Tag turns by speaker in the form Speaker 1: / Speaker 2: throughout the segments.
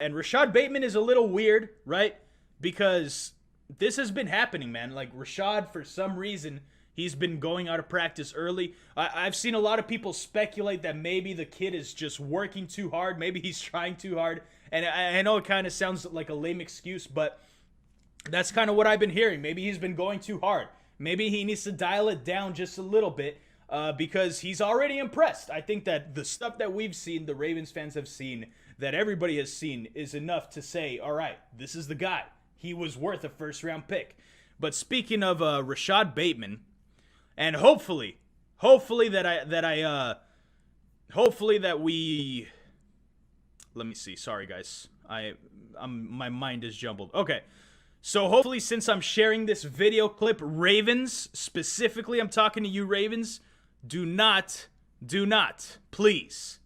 Speaker 1: And Rashod Bateman is a little weird, right? Because this has been happening, man. Like Rashod, for some reason, he's been going out of practice early. I've seen a lot of people speculate that maybe the kid is just working too hard. Maybe he's trying too hard. And I know it kind of sounds like a lame excuse, but that's kind of what I've been hearing. Maybe he's been going too hard. Maybe he needs to dial it down just a little bit because he's already impressed. I think that the stuff that we've seen, the Ravens fans have seen, that everybody has seen, is enough to say, all right, this is the guy. He was worth a first-round pick. But speaking of Rashod Bateman, and hopefully that we. Let me see. Sorry, guys. My mind is jumbled. Okay. So hopefully, since I'm sharing this video clip, Ravens, specifically, I'm talking to you, Ravens, do not, please,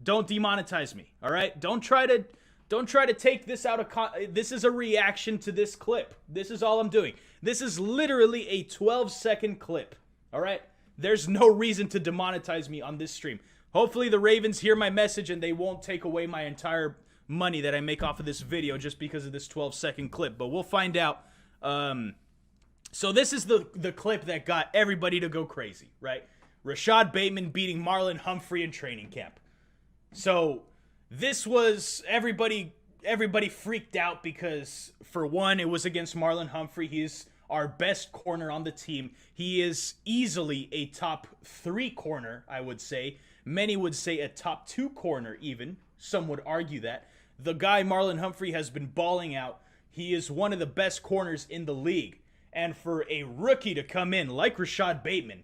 Speaker 1: don't demonetize me. All right? Don't try to take this out of this is a reaction to this clip. This is all I'm doing. This is literally a 12-second clip. All right? There's no reason to demonetize me on this stream. Hopefully the Ravens hear my message and they won't take away my entire money that I make off of this video just because of this 12-second clip. But we'll find out. So this is the clip that got everybody to go crazy, right? Rashod Bateman beating Marlon Humphrey in training camp. So this was everybody freaked out because, for one, it was against Marlon Humphrey. He's our best corner on the team. He is easily a top 3 corner, I would say. Many would say a top 2 corner even. Some would argue that. The guy, Marlon Humphrey, has been balling out. He is one of the best corners in the league. And for a rookie to come in like Rashod Bateman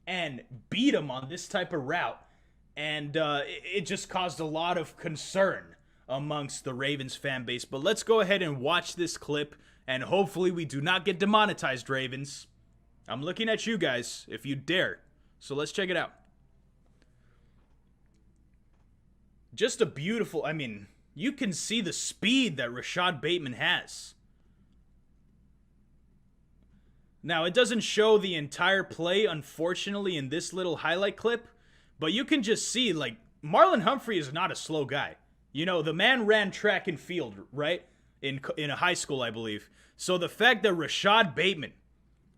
Speaker 1: and beat him on this type of route, and it just caused a lot of concern amongst the Ravens fan base. But let's go ahead and watch this clip, and hopefully we do not get demonetized, Ravens. I'm looking at you guys, if you dare. So let's check it out. Just a beautiful, I mean, you can see the speed that Rashod Bateman has. Now, it doesn't show the entire play, unfortunately, in this little highlight clip, but you can just see, like, Marlon Humphrey is not a slow guy. You know, the man ran track and field, right? In a high school, I believe. So the fact that Rashod Bateman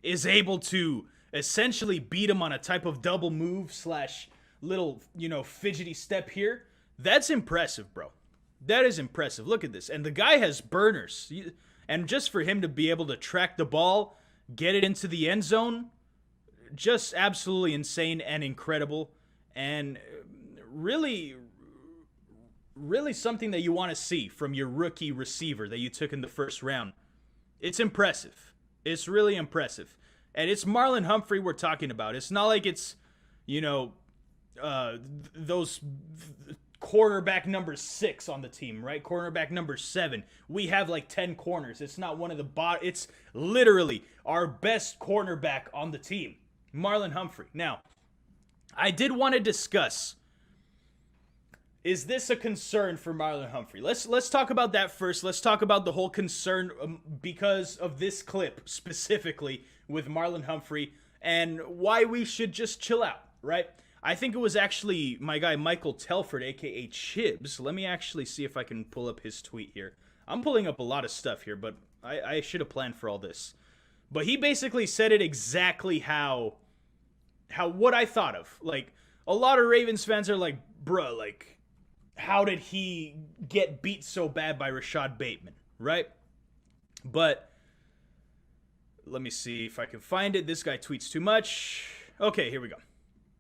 Speaker 1: is able to essentially beat him on a type of double move slash little, fidgety step here, that's impressive, bro. That is impressive. Look at this. And the guy has burners. And just for him to be able to track the ball, get it into the end zone, just absolutely insane and incredible. And really, really something that you want to see from your rookie receiver that you took in the first round. It's impressive. It's really impressive. And it's Marlon Humphrey we're talking about. It's not like it's, those cornerback number 6 on the team, right? Cornerback number 7. We have like 10 corners. It's not one of the it's literally our best cornerback on the team, Marlon Humphrey. Now, I did want to discuss, is this a concern for Marlon Humphrey? Let's talk about that first. Let's talk about the whole concern because of this clip specifically with Marlon Humphrey and why we should just chill out, right? I think it was actually my guy Michael Telford, a.k.a. Chibs. Let me actually see if I can pull up his tweet here. I'm pulling up a lot of stuff here, but I should have planned for all this. But he basically said it exactly how what I thought of. Like, a lot of Ravens fans are like, bruh, like, how did he get beat so bad by Rashod Bateman, right? But let me see if I can find it. This guy tweets too much. Okay, here we go.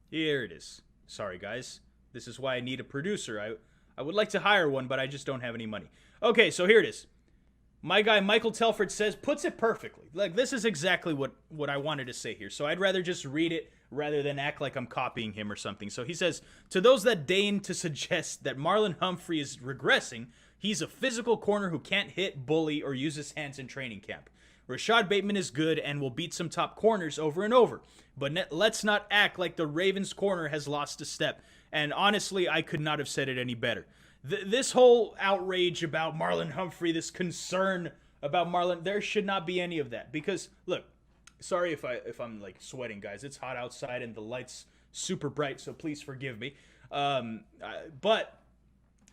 Speaker 1: Here it is. Sorry, guys. This is why I need a producer. I would like to hire one, but I just don't have any money. Okay, so here it is. My guy Michael Telford puts it perfectly. Like, this is exactly what I wanted to say here. So I'd rather just read it rather than act like I'm copying him or something. So he says, to those that deign to suggest that Marlon Humphrey is regressing, he's a physical corner who can't hit, bully, or use his hands in training camp. Rashod Bateman is good and will beat some top corners over and over. But let's not act like the Ravens corner has lost a step. And honestly, I could not have said it any better. This whole outrage about Marlon Humphrey, this concern about Marlon, there should not be any of that. Because, look, sorry if I'm like sweating, guys. It's hot outside and the light's super bright, so please forgive me. But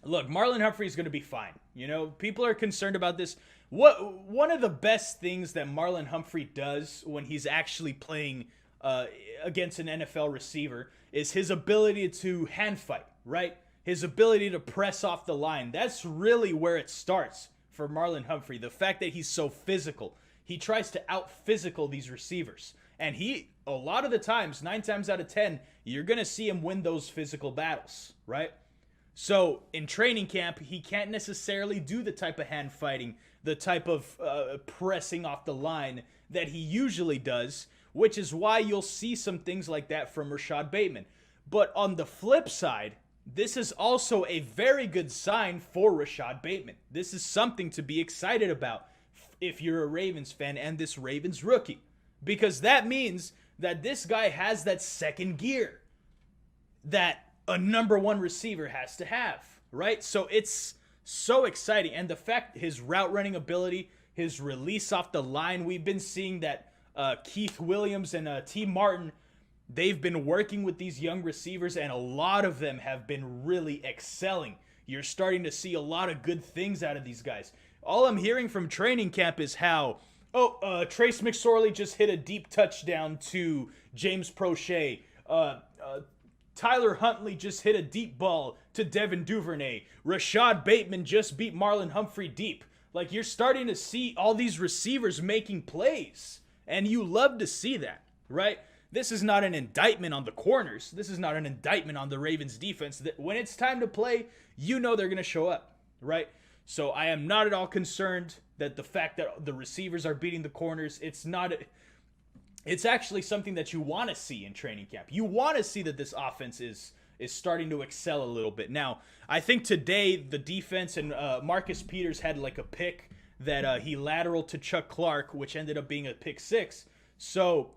Speaker 1: Look, Marlon Humphrey is going to be fine. You know, people are concerned about this. One of the best things that Marlon Humphrey does when he's actually playing against an NFL receiver is his ability to hand fight, right? His ability to press off the line. That's really where it starts for Marlon Humphrey. The fact that he's so physical. He tries to out-physical these receivers. And a lot of the times, 9 times out of 10, you're going to see him win those physical battles, right? So in training camp, he can't necessarily do the type of hand fighting, the type of pressing off the line that he usually does, which is why you'll see some things like that from Rashod Bateman. But on the flip side, this is also a very good sign for Rashod Bateman. This is something to be excited about if you're a Ravens fan and this Ravens rookie. Because that means that this guy has that second gear that a number one receiver has to have, right? So it's so exciting. And the fact his route running ability, his release off the line, we've been seeing that Keith Williams and T. Martin, they've been working with these young receivers, and a lot of them have been really excelling. You're starting to see a lot of good things out of these guys. All I'm hearing from training camp is how, Trace McSorley just hit a deep touchdown to James Prochet. Tyler Huntley just hit a deep ball to Devin Duvernay. Rashod Bateman just beat Marlon Humphrey deep. Like, you're starting to see all these receivers making plays, and you love to see that, right? This is not an indictment on the corners. This is not an indictment on the Ravens defense. When it's time to play, you know they're going to show up, right? So I am not at all concerned that the fact that the receivers are beating the corners, it's actually something that you want to see in training camp. You want to see that this offense is starting to excel a little bit. Now, I think today the defense and Marcus Peters had like a pick that he lateraled to Chuck Clark, which ended up being a pick 6. So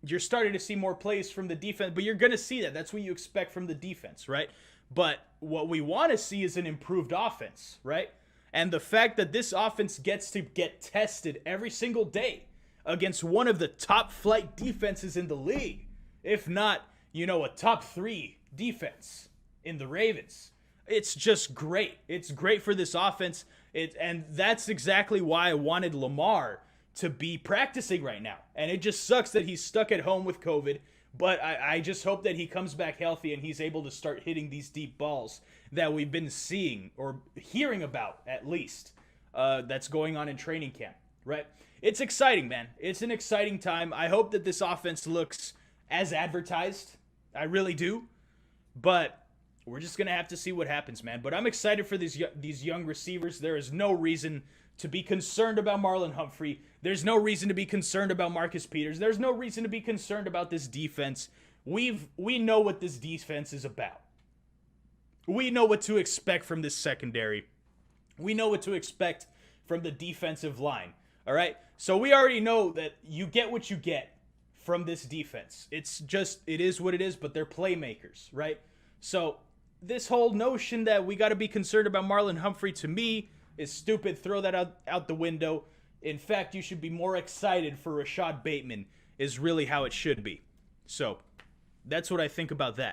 Speaker 1: you're starting to see more plays from the defense, but you're going to see that. That's what you expect from the defense, right? But what we want to see is an improved offense, right? And the fact that this offense gets to get tested every single day against one of the top flight defenses in the league, if not, a top 3 defense in the Ravens. It's just great. It's great for this offense. And that's exactly why I wanted Lamar to be practicing right now. And it just sucks that he's stuck at home with COVID. But I just hope that he comes back healthy and he's able to start hitting these deep balls that we've been seeing or hearing about, at least, that's going on in training camp, right? It's exciting, man. It's an exciting time. I hope that this offense looks as advertised. I really do. But we're just going to have to see what happens, man. But I'm excited for these young receivers. There is no reason to be concerned about Marlon Humphrey. There's no reason to be concerned about Marcus Peters. There's no reason to be concerned about this defense. We know what this defense is about. We know what to expect from this secondary. We know what to expect from the defensive line. All right? So we already know that you get what you get from this defense. It is what it is, but they're playmakers, right? So this whole notion that we got to be concerned about Marlon Humphrey, to me, is stupid. Throw that out the window. In fact, you should be more excited for Rashod Bateman, is really how it should be. So that's what I think about that.